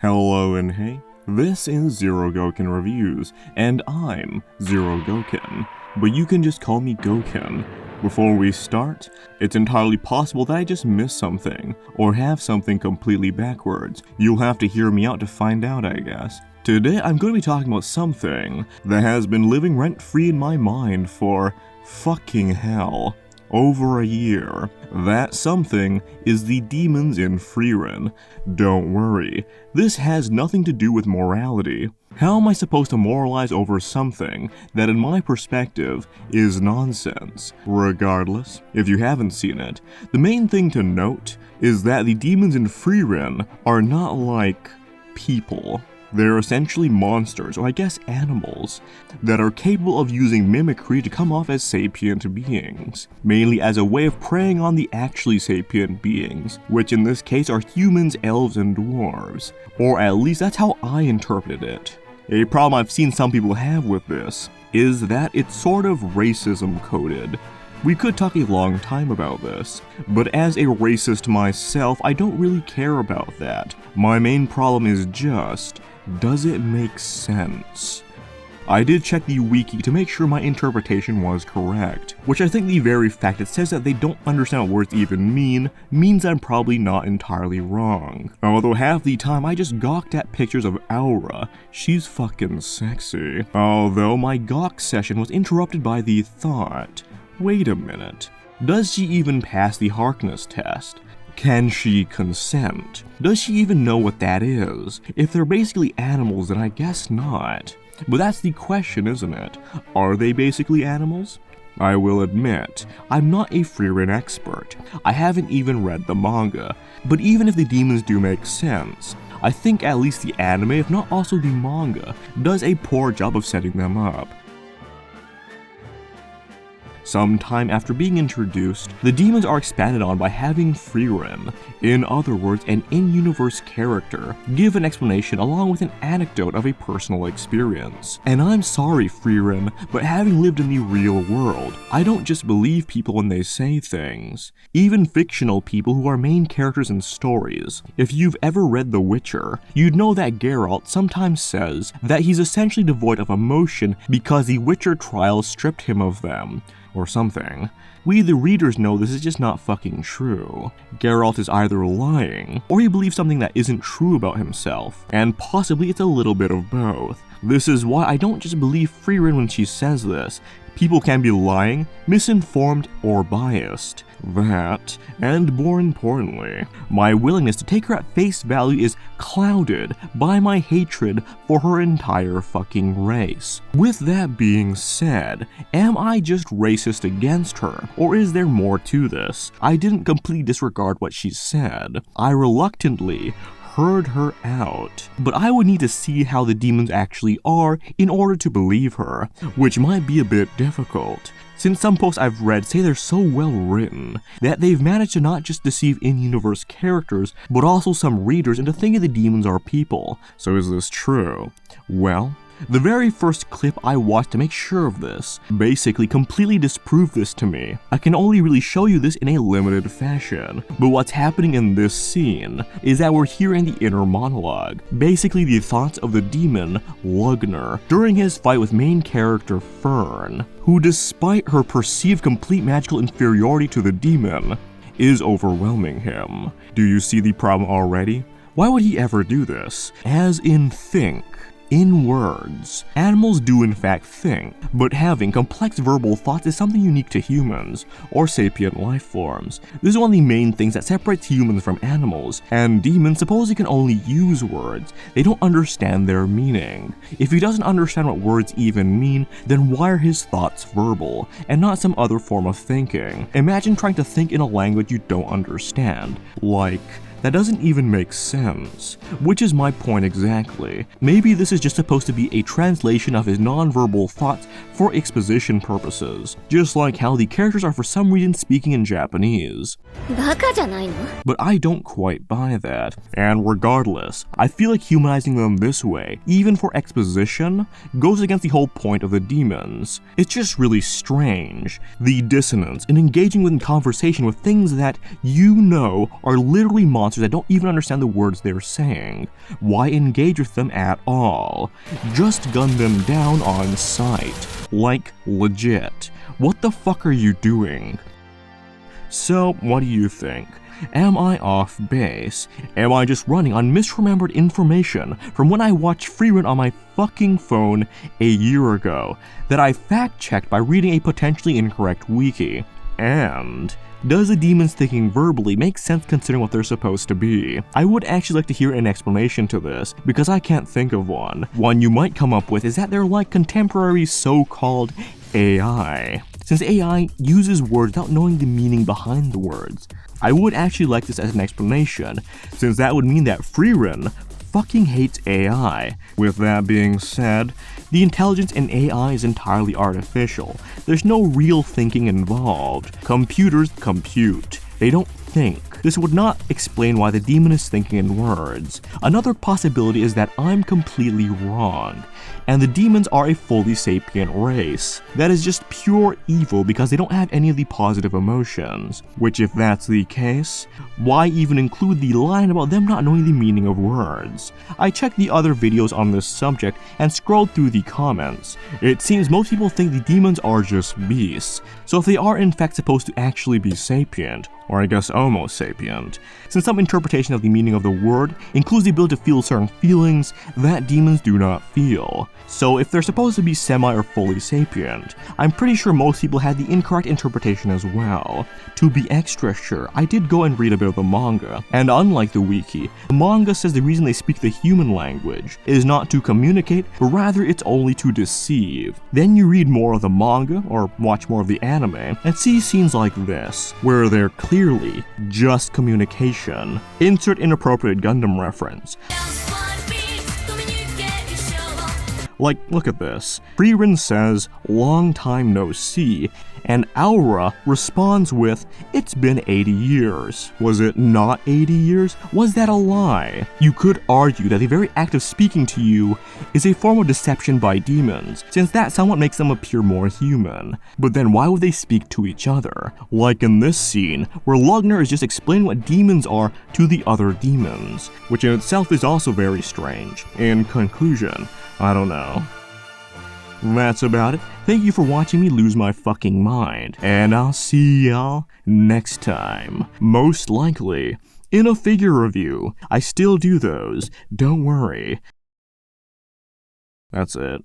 Hello and hey, this is Zerogokin Reviews, and I'm Zerogokin, but you can just call me Gokin. Before we start, it's entirely possible that I just missed something, or have something completely backwards. You'll have to hear me out to find out, I guess. Today I'm going to be talking about something that has been living rent-free in my mind for fucking hell. Over a year. That something is the demons in Frieren. Don't worry, this has nothing to do with morality. How am I supposed to moralize over something that in my perspective is nonsense? Regardless, if you haven't seen it, the main thing to note is that the demons in Frieren are not like people. They're essentially monsters, or I guess animals, that are capable of using mimicry to come off as sapient beings, mainly as a way of preying on the actually sapient beings, which in this case are humans, elves, and dwarves. Or at least that's how I interpreted it. A problem I've seen some people have with this is that it's sort of racism coded. We could talk a long time about this, but as a racist myself, I don't really care about that. My main problem is just, does it make sense? I did check the wiki to make sure my interpretation was correct, which I think the very fact it says that they don't understand what words even mean means I'm probably not entirely wrong. Although half the time I just gawked at pictures of Aura. She's fucking sexy. Although my gawk session was interrupted by the thought, wait a minute, does she even pass the Harkness test? Can she consent? Does she even know what that is? If they're basically animals, then I guess not. But that's the question, isn't it? Are they basically animals? I will admit, I'm not a Frieren expert. I haven't even read the manga. But even if the demons do make sense, I think at least the anime, if not also the manga, does a poor job of setting them up. Sometime after being introduced, the demons are expanded on by having Frieren, in other words an in-universe character, give an explanation along with an anecdote of a personal experience. And I'm sorry Frieren, but having lived in the real world, I don't just believe people when they say things. Even fictional people who are main characters in stories. If you've ever read The Witcher, you'd know that Geralt sometimes says that he's essentially devoid of emotion because the Witcher trials stripped him of them. Or something. We the readers know this is just not fucking true. Geralt is either lying, or he believes something that isn't true about himself, and possibly it's a little bit of both. This is why I don't just believe Frieren when she says this. People can be lying, misinformed, or biased. That, and more importantly, my willingness to take her at face value is clouded by my hatred for her entire fucking race. With that being said, am I just racist against her, or is there more to this? I didn't completely disregard what she said. I reluctantly heard her out, but I would need to see how the demons actually are in order to believe her, which might be a bit difficult, since some posts I've read say they're so well written that they've managed to not just deceive in-universe characters, but also some readers into thinking the demons are people. So is this true? Well, the very first clip I watched to make sure of this basically completely disproved this to me. I can only really show you this in a limited fashion, but what's happening in this scene is that we're hearing the inner monologue, basically the thoughts of the demon, Lugner, during his fight with main character Fern, who despite her perceived complete magical inferiority to the demon, is overwhelming him. Do you see the problem already? Why would he ever do this? As in think. In words. Animals do in fact think, but having complex verbal thoughts is something unique to humans, or sapient life forms. This is one of the main things that separates humans from animals, and demons supposedly can only use words. They don't understand their meaning. If he doesn't understand what words even mean, then why are his thoughts verbal, and not some other form of thinking? Imagine trying to think in a language you don't understand. Like, that doesn't even make sense. Which is my point exactly. Maybe this is just supposed to be a translation of his non-verbal thoughts for exposition purposes, just like how the characters are for some reason speaking in Japanese. But I don't quite buy that. And regardless, I feel like humanizing them this way, even for exposition, goes against the whole point of the demons. It's just really strange. The dissonance in engaging in conversation with things that you know are literally monsters monsters that don't even understand the words they're saying? Why engage with them at all? Just gun them down on sight. Like, legit. What the fuck are you doing? So, what do you think? Am I off base? Am I just running on misremembered information from when I watched Frieren on my fucking phone a year ago that I fact-checked by reading a potentially incorrect wiki? And does the demons thinking verbally make sense considering what they're supposed to be? I would actually like to hear an explanation to this, because I can't think of one. One you might come up with is that they're like contemporary so-called AI, since AI uses words without knowing the meaning behind the words. I would actually like this as an explanation, since that would mean that Frieren fucking hates AI. With that being said, the intelligence in AI is entirely artificial. There's no real thinking involved. Computers compute. They don't think. This would not explain why the demon is thinking in words. Another possibility is that I'm completely wrong, and the demons are a fully sapient race that is just pure evil because they don't have any of the positive emotions. Which, if that's the case, why even include the line about them not knowing the meaning of words? I checked the other videos on this subject and scrolled through the comments. It seems most people think the demons are just beasts, so if they are in fact supposed to actually be sapient, or I guess Homo sapient, since some interpretation of the meaning of the word includes the ability to feel certain feelings that demons do not feel. So if they're supposed to be semi or fully sapient, I'm pretty sure most people had the incorrect interpretation as well. To be extra sure, I did go and read a bit of the manga, and unlike the wiki, the manga says the reason they speak the human language is not to communicate, but rather it's only to deceive. Then you read more of the manga, or watch more of the anime, and see scenes like this, where they're clearly just communication. Insert inappropriate Gundam reference. Like, look at this. Frieren says, "Long time no see," and Aura responds with, "It's been 80 years. Was it not 80 years? Was that a lie?" You could argue that the very act of speaking to you is a form of deception by demons, since that somewhat makes them appear more human. But then why would they speak to each other? Like in this scene, where Lugner is just explaining what demons are to the other demons, which in itself is also very strange. In conclusion, I don't know. That's about it. Thank you for watching me lose my fucking mind, and I'll see y'all next time. Most likely in a figure review. I still do those, don't worry. That's it.